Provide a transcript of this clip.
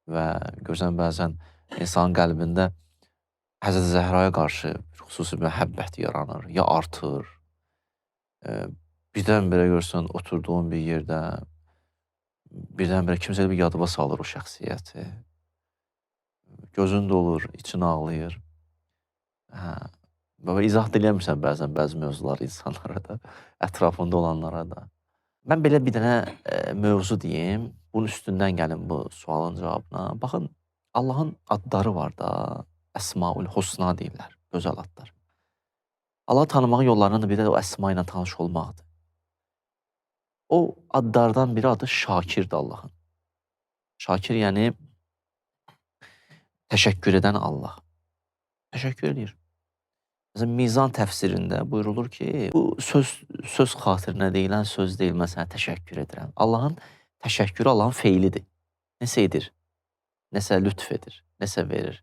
və görürsən bəzən insanın qəlbində Həzrəti Zəhraya qarşı xüsusi məhəbbət yaranır, ya artır. Birdən-birə görürsən oturduğun bir yerdə, birdən-birə kimsə bir yadıma salır o şəxsiyyəti. Gözün dolur, için ağlayır. Hə, və izah da eləmirsən bəzən bəzi mövzuları insanlara da, ətrafında olanlara da. Mən belə bir dənə mövzu deyim, bunun üstündən gəlim bu sualın cavabına. Baxın, Allahın adları var da, Əsmaül Husna deyirlər, gözəl adlar. Allahı tanımağın yollarından da biri də o əsma ilə tanış olmaqdır. O adlardan biri adı Şakirdir Allahın. Şakir yəni təşəkkür edən Allah. Təşəkkür edir. Məsələn, Mizan təfsirində buyurulur ki, bu söz xatirinə deyilən söz deyil, mən sənə təşəkkür edirəm. Allahın təşəkkürü Allahın feilidir. Nəsə edir, nəsə lütf edir, nəsə verir.